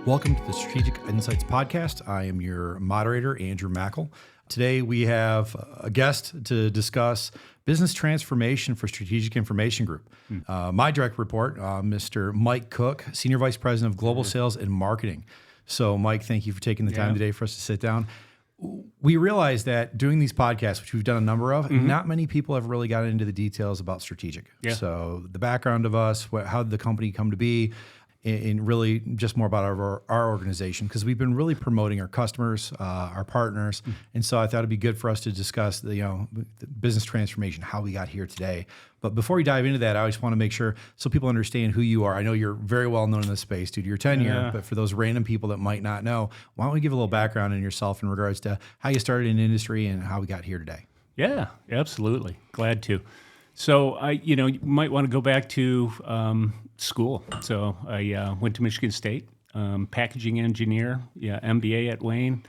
Welcome to the Strategic Insights Podcast. I am your moderator, Andrew Makl. Today we have a guest to discuss business transformation for Strategic Information Group. My direct report, Mr. Mike Cook, Senior Vice President of Global Sales and Marketing. So Mike, thank you for taking the time today for us to sit down. We realize that doing these podcasts, which we've done a number of, not many people have really gotten into the details about strategic. So the background of us, how did the company come to be, and really just more about our organization, because we've been really promoting our customers, our partners. And so I thought it'd be good for us to discuss the business transformation, how we got here today. But before we dive into that, I just want to make sure so people understand who you are. I know you're very well known in this space due to your tenure, but for those random people that might not know, why don't we give a little background in yourself in regards to how you started in the industry and how we got here today? Yeah, absolutely. Glad to. So you might want to go back to school. So I went to Michigan State, packaging engineer, MBA at Wayne,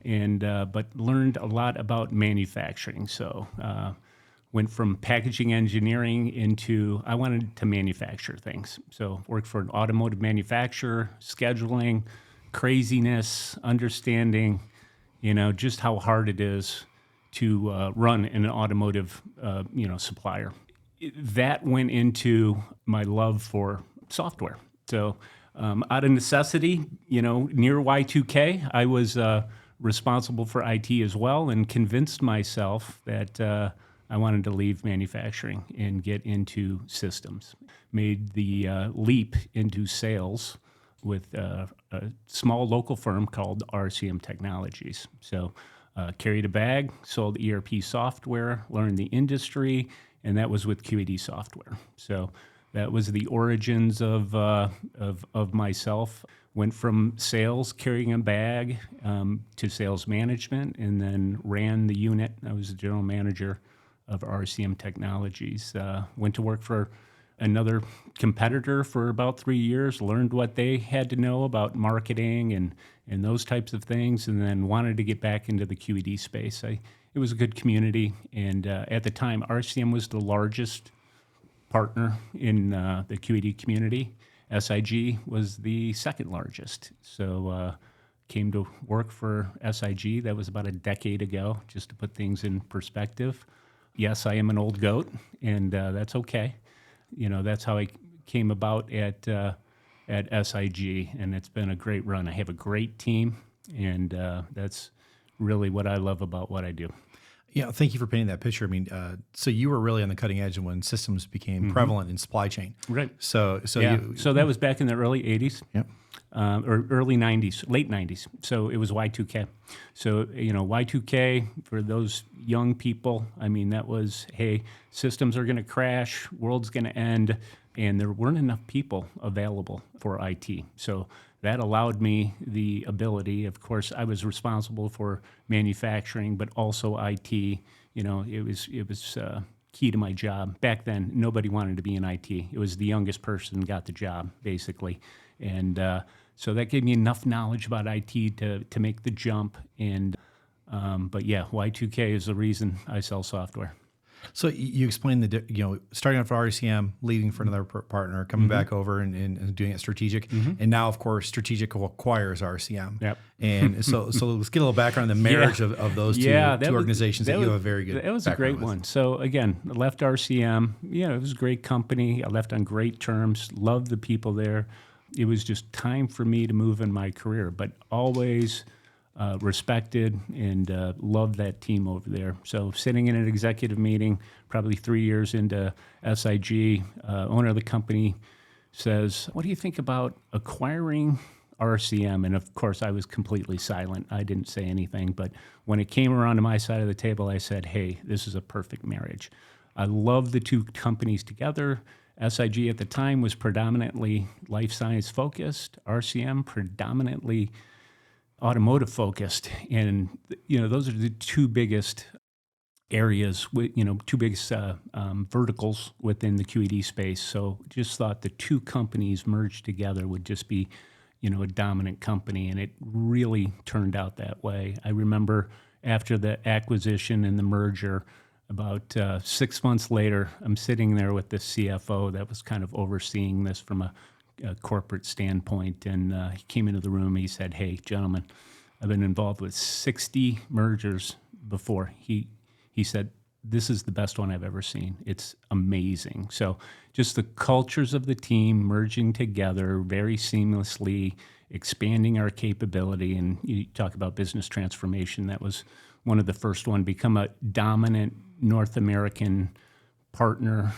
and but learned a lot about manufacturing. So went from packaging engineering into I wanted to manufacture things. So worked for an automotive manufacturer, scheduling, craziness, understanding, just how hard it is to run an automotive, supplier. That went into my love for software. So out of necessity, near Y2K, I was responsible for IT as well and convinced myself that I wanted to leave manufacturing and get into systems. Made the leap into sales with a small local firm called RCM Technologies. So carried a bag, sold ERP software, learned the industry, and that was with QED software. So that was the origins of myself. Went from sales, carrying a bag, to sales management, and then ran the unit. I was the general manager of RCM Technologies. Went to work for another competitor for about 3 years, learned what they had to know about marketing and those types of things, and then wanted to get back into the QED space. It was a good community, and at the time, RCM was the largest partner in the QED community. SIG was the second largest. So came to work for SIG. That was about a decade ago, just to put things in perspective. Yes, I am an old goat, and that's okay. That's how I came about at SIG, and it's been a great run. I have a great team, and that's really what I love about what I do. Yeah, thank you for painting that picture. I mean, so you were really on the cutting edge when systems became prevalent in supply chain. Right. So that was back in the early 80s. Yep. Or early 90s, late 90s. So it was Y2K. So, Y2K, for those young people, I mean, that was, hey, systems are going to crash, world's going to end, and there weren't enough people available for IT. So that allowed me the ability, of course, I was responsible for manufacturing, but also IT. It was key to my job. Back then, nobody wanted to be in IT. It was the youngest person got the job, basically. And so that gave me enough knowledge about IT to make the jump. And but yeah, Y2K is the reason I sell software. So you explained starting off for RCM, leaving for another partner, coming back over and doing it strategic, and now of course strategic acquires RCM. Yep. And so let's get a little background on the marriage of those two organizations that you have a very good. That was a great one. So again, I left RCM. It was a great company. I left on great terms. Loved the people there. It was just time for me to move in my career, but always respected and loved that team over there. So sitting in an executive meeting, probably 3 years into SIG, owner of the company says, "What do you think about acquiring RCM?" And of course, I was completely silent. I didn't say anything. But when it came around to my side of the table, I said, "Hey, this is a perfect marriage." I love the two companies together. SIG at the time was predominantly life science focused. RCM predominantly automotive focused, and those are the two biggest areas, two biggest verticals within the QED space. So just thought the two companies merged together would just be, a dominant company, and it really turned out that way. I remember after the acquisition and the merger, about 6 months later, I'm sitting there with the CFO that was kind of overseeing this from a corporate standpoint. And he came into the room. He said, "Hey, gentlemen, I've been involved with 60 mergers before." He said, "This is the best one I've ever seen. It's amazing." So just the cultures of the team merging together very seamlessly, expanding our capability. And you talk about business transformation. That was one of the first one, become a dominant North American partner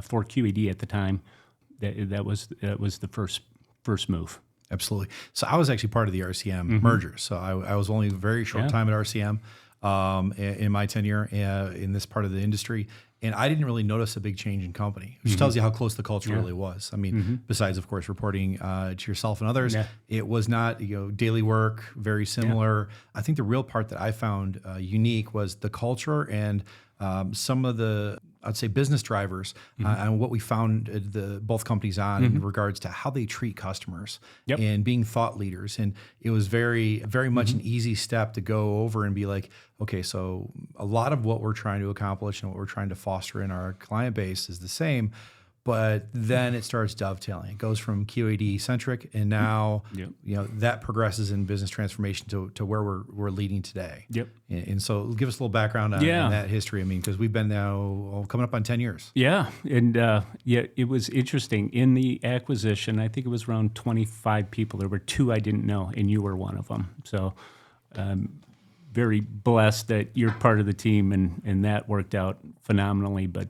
for QED at the time. That was the first move. Absolutely. So I was actually part of the RCM merger. So I was only a very short time at RCM in my tenure in this part of the industry. And I didn't really notice a big change in company, which tells you how close the culture really was. I mean, besides, of course, reporting to yourself and others, it was not, daily work, very similar. I think the real part that I found unique was the culture and some of the, I'd say, business drivers and what we found both companies on in regards to how they treat customers and being thought leaders. And it was very, very much an easy step to go over and be like, okay, so a lot of what we're trying to accomplish and what we're trying to foster in our client base is the same. But then it starts dovetailing. It goes from QAD centric, and now that progresses in business transformation to where we're leading today. And so, give us a little background on that history. I mean, because we've been now coming up on 10 years. Yeah, and it was interesting in the acquisition. I think it was around 25 people. There were 2 I didn't know, and you were one of them. So, very blessed that you're part of the team, and that worked out phenomenally. But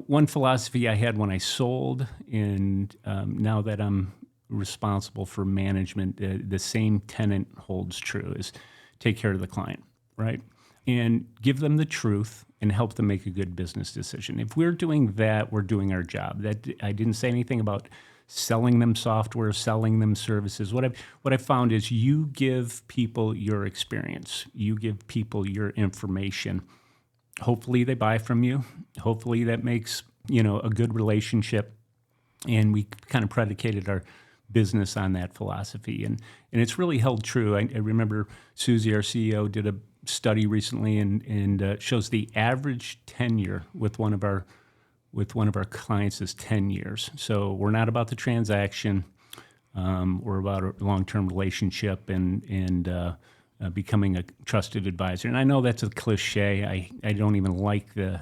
one philosophy I had when I sold, and now that I'm responsible for management, the same tenet holds true: is take care of the client, right? And give them the truth and help them make a good business decision. If we're doing that, we're doing our job. That I didn't say anything about selling them software, selling them services. What I found is you give people your experience, you give people your information. Hopefully they buy from you. Hopefully that makes, a good relationship. And we kind of predicated our business on that philosophy. And it's really held true. I remember Susie, our CEO, did a study recently and shows the average tenure with one of our clients is 10 years. So we're not about the transaction. We're about a long-term relationship and becoming a trusted advisor. And I know that's a cliche. I don't even like the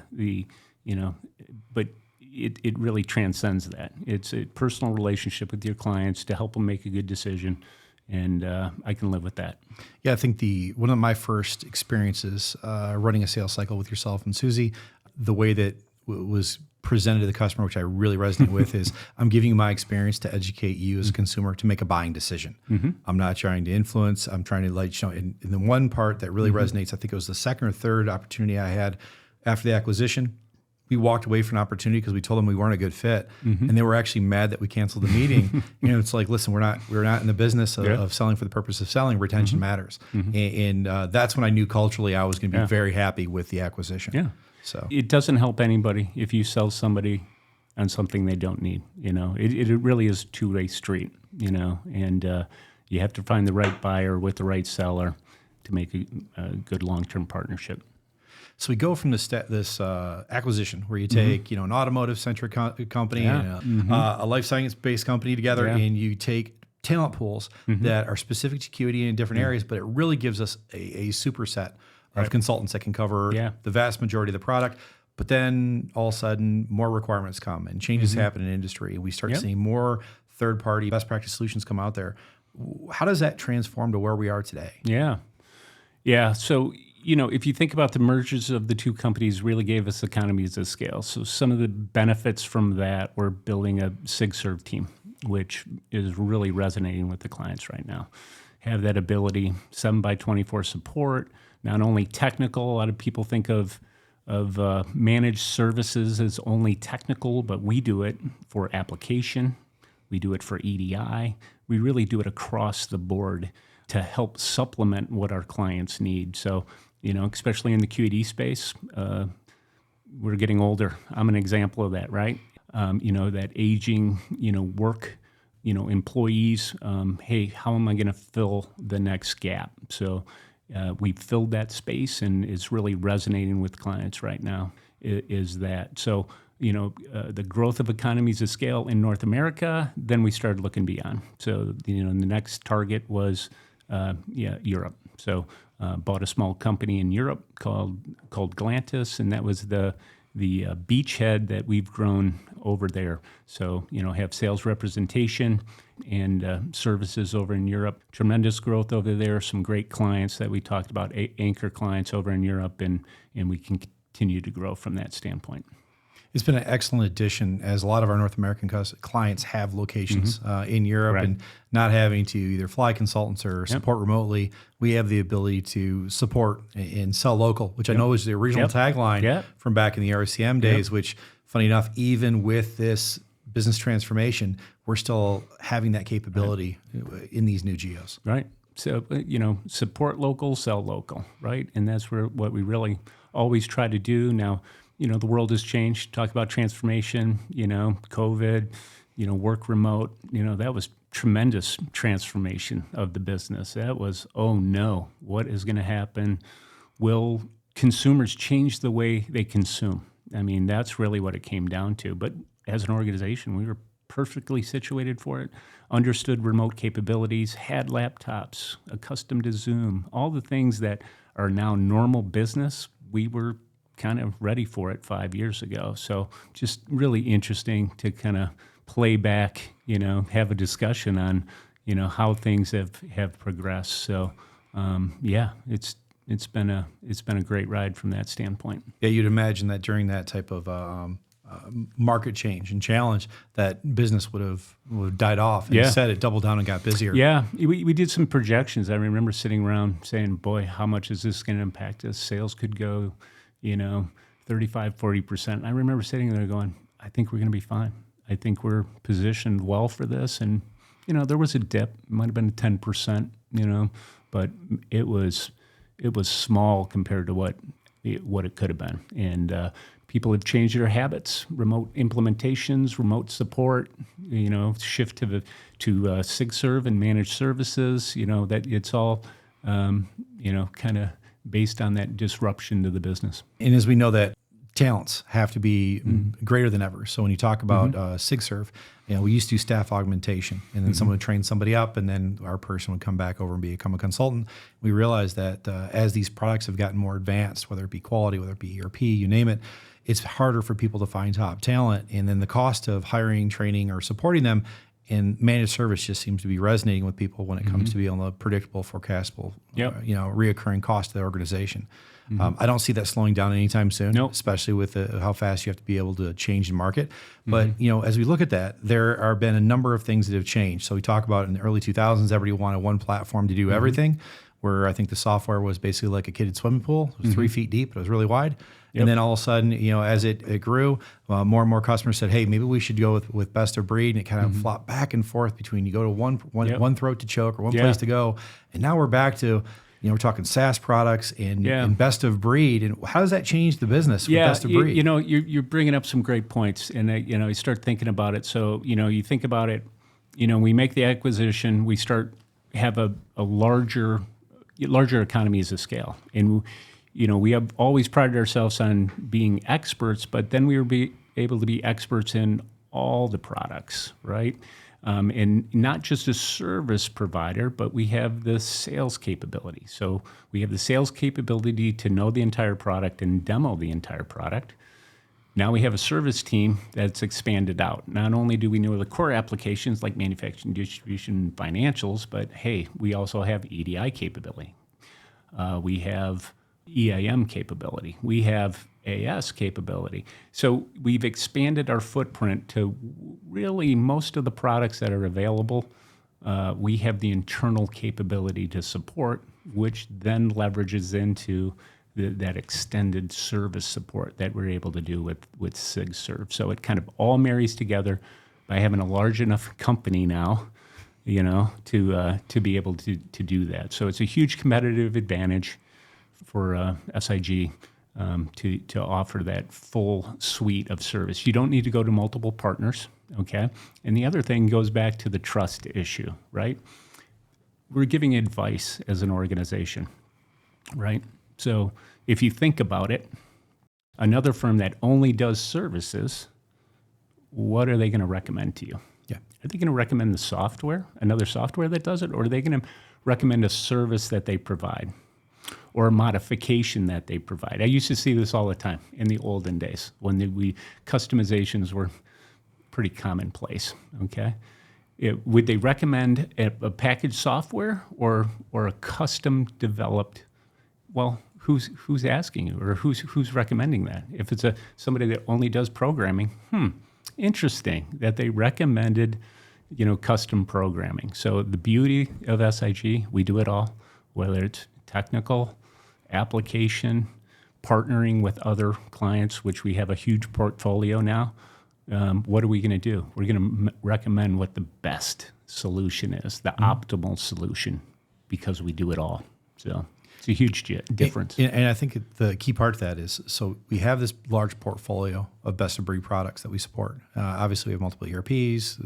but it really transcends that. It's a personal relationship with your clients to help them make a good decision. And I can live with that. Yeah, I think one of my first experiences running a sales cycle with yourself and Susie, the way that was presented to the customer, which I really resonate with, is I'm giving you my experience to educate you as a consumer to make a buying decision. I'm not trying to influence. I'm trying to let you know. And the one part that really resonates, I think it was the second or third opportunity I had after the acquisition. We walked away from an opportunity because we told them we weren't a good fit, and they were actually mad that we canceled the meeting. It's like, listen, we're not in the business of selling for the purpose of selling. Retention matters, and that's when I knew culturally I was going to be very happy with the acquisition. Yeah. So it doesn't help anybody if you sell somebody on something they don't need. It really is a two-way street. And you have to find the right buyer with the right seller to make a good long-term partnership. So we go from this acquisition where you take an automotive-centric company and a life science-based company together, and you take talent pools that are specific to QED in different areas, but it really gives us a superset of consultants that can cover the vast majority of the product. But then all of a sudden, more requirements come and changes happen in industry. We start seeing more third-party best practice solutions come out there. How does that transform to where we are today? Yeah. So, if you think about the mergers of the two companies really gave us economies of scale. So some of the benefits from that were building a SigServe team, which is really resonating with the clients right now. Have that ability, 7x24 support, not only technical. A lot of people think of managed services as only technical, but we do it for application. We do it for EDI. We really do it across the board to help supplement what our clients need. So, especially in the QED space, we're getting older. I'm an example of that, right? That aging, work, employees. Hey, how am I going to fill the next gap? So we've filled that space, and it's really resonating with clients right now. Is that so? the growth of economies of scale in North America, then we started looking beyond. So, the next target was Europe. So, bought a small company in Europe called Galantis, and that was the beachhead that we've grown over there. So, have sales representation and services over in Europe. Tremendous growth over there. Some great clients that we talked about, anchor clients over in Europe, and we can continue to grow from that standpoint. It's been an excellent addition, as a lot of our North American clients have locations in Europe. Right. And not having to either fly consultants or support remotely, we have the ability to support and sell local, which I know is the original tagline from back in the RCM days, which, funny enough, even with this business transformation, we're still having that capability in these new geos. Right. So, support local, sell local, right? And that's what we really always try to do. Now, the world has changed. Talk about transformation, COVID, work remote, that was tremendous transformation of the business. That was, oh no, what is going to happen? Will consumers change the way they consume? I mean, that's really what it came down to. But as an organization, we were perfectly situated for it, understood remote capabilities, had laptops, accustomed to Zoom, all the things that are now normal business. We were kind of ready for it 5 years ago. So just really interesting to kind of play back, have a discussion on, how things have progressed. So it's been a great ride from that standpoint. Yeah, you'd imagine that during that type of market change and challenge, that business would have died off. And instead, it doubled down and got busier. Yeah, we did some projections. I remember sitting around saying, boy, how much is this going to impact us? Sales could go 35, 40%. I remember sitting there going, I think we're going to be fine. I think we're positioned well for this. And, there was a dip. It might have been 10%, but it was small compared to what it could have been. And people have changed their habits, remote implementations, remote support, shift to SigServe and managed services, that it's all, kind of based on that disruption to the business. And as we know that talents have to be greater than ever. So when you talk about SigServe, we used to do staff augmentation, and then someone would train somebody up, and then our person would come back over and become a consultant. We realized that as these products have gotten more advanced, whether it be quality, whether it be ERP, you name it, it's harder for people to find top talent. And then the cost of hiring, training, or supporting them in managed service just seems to be resonating with people when it comes to be on the predictable, forecastable, reoccurring cost of the organization. I don't see that slowing down anytime soon, especially with how fast you have to be able to change the market. But, as we look at that, there have been a number of things that have changed. So we talk about in the early 2000s, everybody wanted one platform to do everything, where I think the software was basically like a kidded swimming pool. It was 3 feet deep, but it was really wide. And then all of a sudden, as it grew, more and more customers said, hey, maybe we should go with best of breed. And it kind of flopped back and forth between you go to one throat to choke or one place to go. And now we're back to, we're talking SaaS products and best of breed. And how does that change the business with best of breed? You're bringing up some great points. And, you start thinking about it. So, you think about it, we make the acquisition, we have a larger economies of scale. And we have always prided ourselves on being experts, but then we were able to be experts in all the products, right? And not just a service provider, but we have the sales capability. So we have the sales capability to know the entire product and demo the entire product. Now we have a service team that's expanded out. Not only do we know the core applications like manufacturing, distribution, financials, but hey, we also have EDI capability. We have EAM capability. We have AS capability. So we've expanded our footprint to really most of the products that are available. We have the internal capability to support, which then leverages into that extended service support that we're able to do with SigServe. So it kind of all marries together by having a large enough company now, to be able to do that. So it's a huge competitive advantage for SIG to offer that full suite of service. You don't need to go to multiple partners, okay? And the other thing goes back to the trust issue, right? We're giving advice as an organization, right? So if you think about it, another firm that only does services, what are they going to recommend to you? Yeah. Are they going to recommend the software, another software that does it, or are they going to recommend a service that they provide or a modification that they provide? I used to see this all the time in the olden days when customizations were pretty commonplace, okay? Would they recommend a packaged software or a custom developed? Well, who's asking you, or who's recommending that? If it's somebody that only does programming, interesting that they recommended, custom programming. So the beauty of SIG, we do it all, whether it's technical, application, partnering with other clients, which we have a huge portfolio now. What are we going to do? We're going to recommend what the best solution is, the optimal solution, because we do it all. So it's a huge difference. And I think the key part of that is, so we have this large portfolio of best-of-breed products that we support. Obviously, we have multiple ERPs,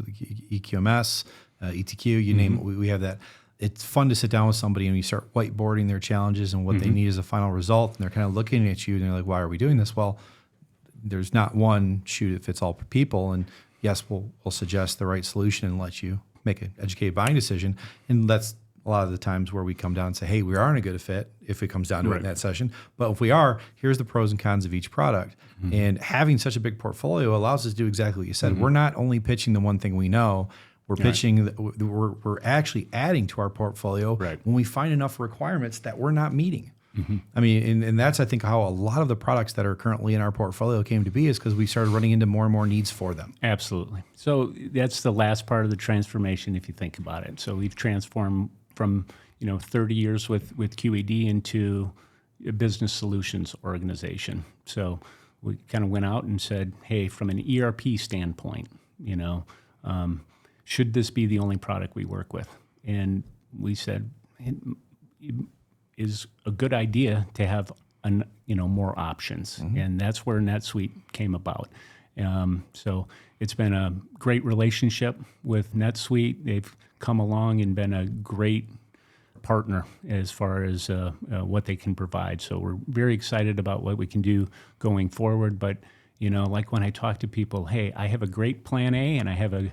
EQMS, ETQ, you name it, we have that. It's fun to sit down with somebody and you start whiteboarding their challenges and what they need as a final result, and they're kind of looking at you and they're like, why are we doing this? Well, there's not one shoe that fits all people, and yes, we'll suggest the right solution and let you make an educated buying decision. And that's a lot of the times where we come down and say, hey, we aren't a good fit if it comes down to it in that session. But if we are, here's the pros and cons of each product. And having such a big portfolio allows us to do exactly what you said. We're not only pitching the one thing we know, we're pitching, we're actually adding to our portfolio when we find enough requirements that we're not meeting. I mean, and that's, I think, how a lot of the products that are currently in our portfolio came to be, is because we started running into more and more needs for them. Absolutely. So that's the last part of the transformation, if you think about it. So we've transformed from 30 years with QED into a business solutions organization. So we kind of went out and said, hey, from an ERP standpoint, should this be the only product we work with? And we said, is a good idea to have more options, and that's where NetSuite came about. So it's been a great relationship with NetSuite. They've come along and been a great partner as far as what they can provide. So we're very excited about what we can do going forward. But like when I talk to people, hey, I have a great plan A and I have a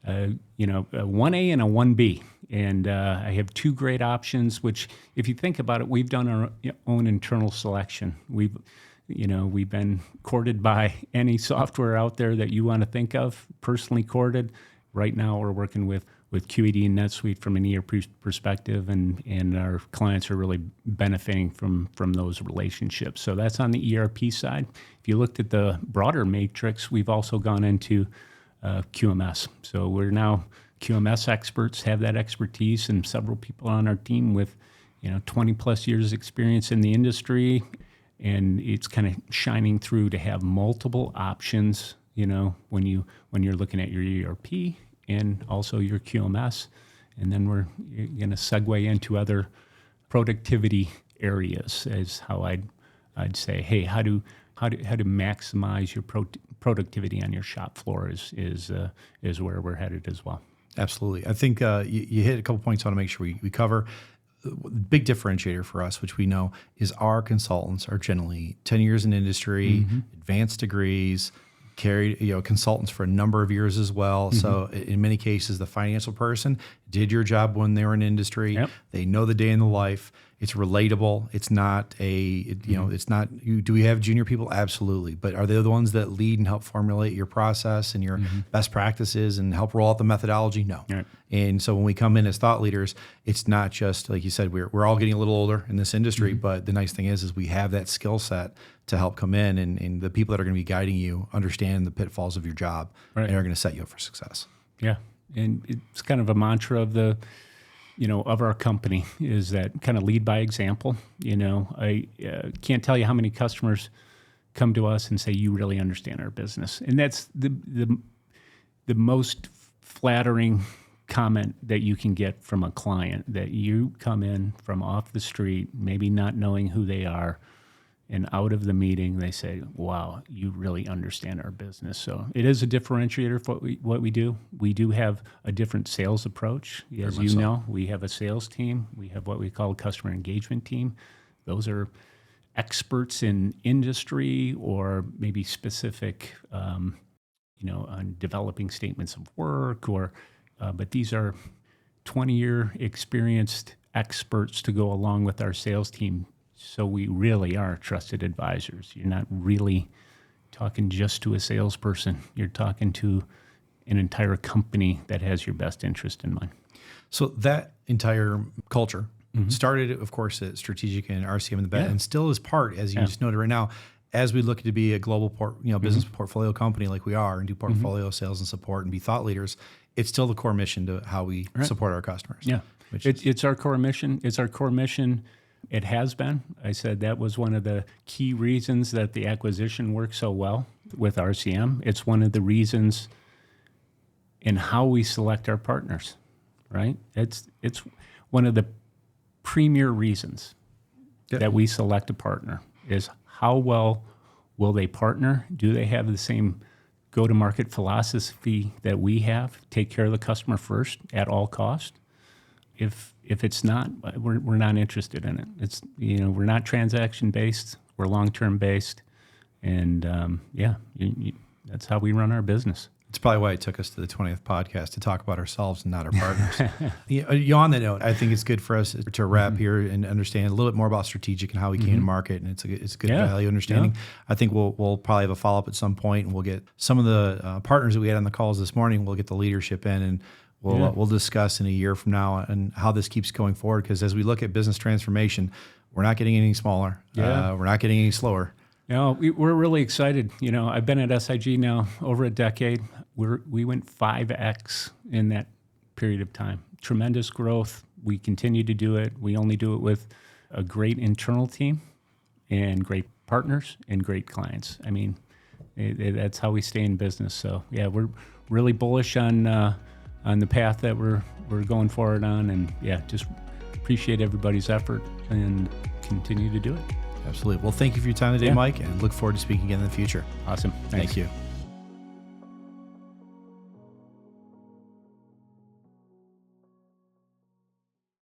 1A and a 1B. And I have two great options, which, if you think about it, we've done our own internal selection. We've been courted by any software out there that you want to think of, personally courted. Right now, we're working with QED and NetSuite from an ERP perspective, and our clients are really benefiting from those relationships. So that's on the ERP side. If you looked at the broader matrix, we've also gone into QMS. So we're now QMS experts, have that expertise, and several people on our team with 20 plus years experience in the industry, and it's kind of shining through to have multiple options when you're looking at your ERP and also your QMS. And then we're going to segue into other productivity areas, as how I'd say, hey, how to maximize your productivity on your shop floor is where we're headed as well. Absolutely. I think you hit a couple points I want to make sure we cover. Big differentiator for us, which we know, is our consultants are generally 10 years in industry, advanced degrees, carried consultants for a number of years as well. So in many cases, the financial person did your job when they were in industry. Yep. They know the day in the life. It's relatable. It's not it's not, do we have junior people? Absolutely. But are they the ones that lead and help formulate your process and your best practices and help roll out the methodology? No. Right. And so when we come in as thought leaders, it's not just, like you said, we're all getting a little older in this industry, but the nice thing is we have that skill set to help come in, and the people that are going to be guiding you understand the pitfalls of your job and are going to set you up for success. Yeah. And it's kind of a mantra of of our company, is that kind of lead by example. I can't tell you how many customers come to us and say, you really understand our business. And that's the most flattering comment that you can get from a client, that you come in from off the street, maybe not knowing who they are, and out of the meeting, they say, wow, you really understand our business. So it is a differentiator for what we do. We do have a different sales approach. As you know, we have a sales team. We have what we call a customer engagement team. Those are experts in industry or maybe specific, on developing statements of work, but these are 20-year experienced experts to go along with our sales team. So we really are trusted advisors. You're not really talking just to a salesperson. You're talking to an entire company that has your best interest in mind. So that entire culture started, of course, at Strategic and RCM in the and still is part, as you just noted right now, as we look to be a global business portfolio company like we are and do portfolio sales and support and be thought leaders. It's still the core mission to how we support our customers. Yeah, it's our core mission. It's our core mission. It has been. I said that was one of the key reasons that the acquisition worked so well with RCM. It's one of the reasons in how we select our partners, right? It's one of the premier reasons that we select a partner is how well will they partner? Do they have the same go-to-market philosophy that we have? Take care of the customer first at all cost. If it's not, we're not interested in it. It's we're not transaction based. We're long-term based, and that's how we run our business. It's probably why it took us to the 20th podcast to talk about ourselves and not our partners. On that note, I think it's good for us to wrap here and understand a little bit more about Strategic and how we came to market, and it's a good value understanding. Yeah. I think we'll probably have a follow-up at some point, and we'll get some of the partners that we had on the calls this morning. We'll get the leadership in, and we'll discuss in a year from now and how this keeps going forward. Because as we look at business transformation, we're not getting any smaller. We're not getting any slower. No, we're really excited. I've been at SIG now over a decade. We went 5x in that period of time. Tremendous growth. We continue to do it. We only do it with a great internal team and great partners and great clients. I mean, that's how we stay in business. So yeah, we're really bullish on the path that we're going forward on, and just appreciate everybody's effort and continue to do it. Absolutely. Well, thank you for your time today, Mike, and look forward to speaking again in the future. Awesome. Thanks. Thank you.